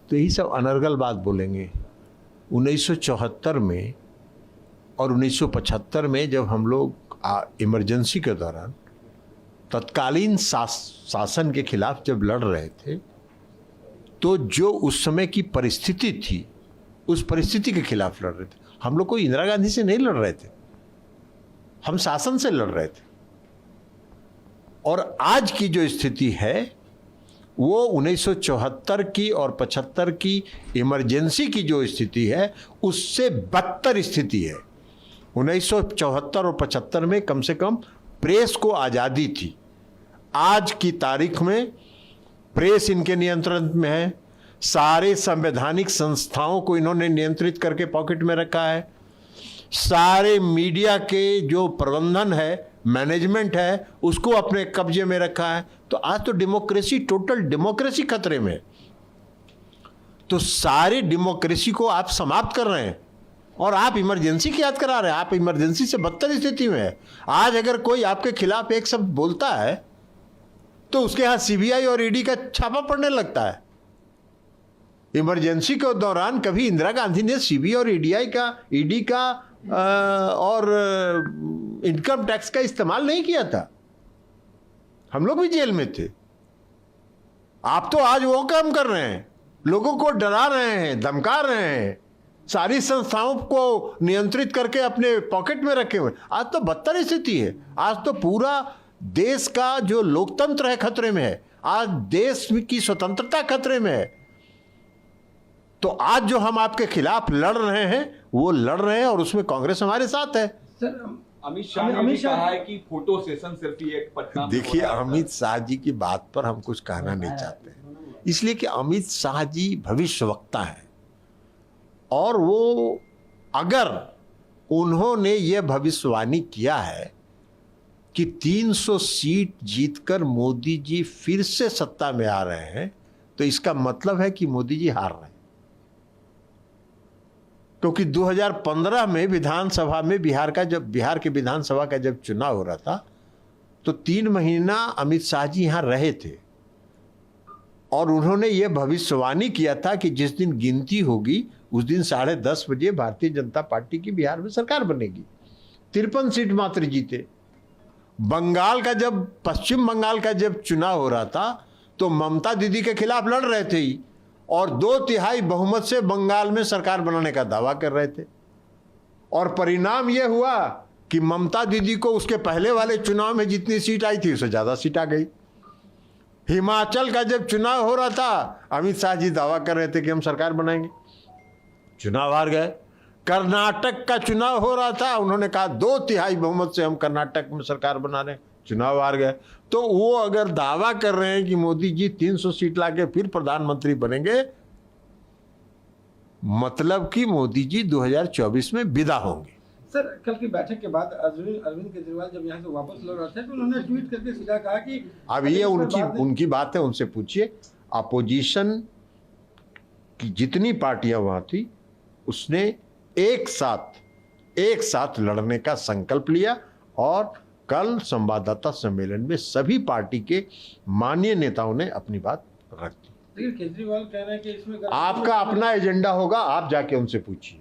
तो यही सब अनर्गल बात बोलेंगे। 1974 में और 1975 में जब हम लोग इमरजेंसी के दौरान तत्कालीन शासन के खिलाफ जब लड़ रहे थे, तो जो उस समय की परिस्थिति थी, उस परिस्थिति के खिलाफ लड़ रहे थे। हम लोग कोई इंदिरा गांधी से नहीं लड़ रहे थे, हम शासन से लड़ रहे थे। और आज की जो स्थिति है वो 1974 की और 75 की इमरजेंसी की जो स्थिति है उससे बदतर स्थिति है। 1974 और 75 में कम से कम प्रेस को आज़ादी थी। आज की तारीख में प्रेस इनके नियंत्रण में है, सारे संवैधानिक संस्थाओं को इन्होंने नियंत्रित करके पॉकेट में रखा है, सारे मीडिया के जो प्रबंधन है, मैनेजमेंट है, उसको अपने कब्जे में रखा है। तो आज तो डेमोक्रेसी, टोटल डेमोक्रेसी खतरे में। तो सारी डेमोक्रेसी को आप समाप्त कर रहे हैं और आप इमरजेंसी की याद करा रहे हैं। आप इमरजेंसी से बदतर स्थिति में है। आज अगर कोई आपके खिलाफ एक शब्द बोलता है तो उसके यहाँ सीबीआई और ईडी का छापा पड़ने लगता है। इमरजेंसी के दौरान कभी इंदिरा गांधी ने सीबीआई और ईडी का और इनकम टैक्स का इस्तेमाल नहीं किया था। हम लोग भी जेल में थे। आप तो आज वो काम कर रहे हैं, लोगों को डरा रहे हैं, धमका रहे हैं, सारी संस्थाओं को नियंत्रित करके अपने पॉकेट में रखे हुए। आज तो बदतर स्थिति है। आज तो पूरा देश का जो लोकतंत्र है खतरे में है। आज देश की स्वतंत्रता खतरे में है। तो आज जो हम आपके खिलाफ लड़ रहे हैं वो लड़ रहे हैं और उसमें कांग्रेस हमारे साथ है। सर, अमित शाह ने भी कहा है कि फोटो सेशन सिर्फ ये पटना। देखिए, अमित शाह जी की बात पर हम कुछ कहना नहीं चाहते हैं, इसलिए कि अमित शाह जी भविष्यवक्ता हैं और वो अगर उन्होंने ये भविष्यवाणी किया है कि 300 सीट जीतकर मोदी जी फिर से सत्ता में आ रहे हैं, तो इसका मतलब है कि मोदी जी हार रहे हैं। क्योंकि 2015 में विधानसभा में बिहार के विधानसभा का जब चुनाव हो रहा था तो 3 महीना अमित शाह जी यहां रहे थे और उन्होंने ये भविष्यवाणी किया था कि जिस दिन गिनती होगी उस दिन 10:30 बजे भारतीय जनता पार्टी की बिहार में सरकार बनेगी। 53 सीट मात्र जीते। पश्चिम बंगाल का जब चुनाव हो रहा था तो ममता दीदी के खिलाफ लड़ रहे थे और 2/3 बहुमत से बंगाल में सरकार बनाने का दावा कर रहे थे। और परिणाम यह हुआ कि ममता दीदी को उसके पहले वाले चुनाव में जितनी सीट आई थी उससे ज्यादा सीट आ गई। हिमाचल का जब चुनाव हो रहा था अमित शाह जी दावा कर रहे थे कि हम सरकार बनाएंगे, चुनाव हार गए। कर्नाटक का चुनाव हो रहा था, उन्होंने कहा 2/3 बहुमत से हम कर्नाटक में सरकार बना रहे हैं, चुनाव हार गए। तो वो अगर दावा कर रहे हैं कि मोदी जी 300 सीट लाके फिर प्रधानमंत्री बनेंगे, मतलब कि मोदी जी 2024 में विदा होंगे। सर, कल की बैठक के बाद अरविंद केजरीवाल जब यहाँ से वापस लौट रहे थे तो उन्होंने ट्वीट करके सीधा कहा कि अब ये उनकी बात है, उनसे पूछिए। अपोजिशन की जितनी पार्टियां वहां थी उसने एक साथ लड़ने का संकल्प लिया और कल संवाददाता सम्मेलन में सभी पार्टी के माननीय नेताओं ने अपनी बात रख दी। लेकिन केजरीवाल कह रहे हैं कि इसमें आपका अपना एजेंडा होगा, आप जाके उनसे पूछिए।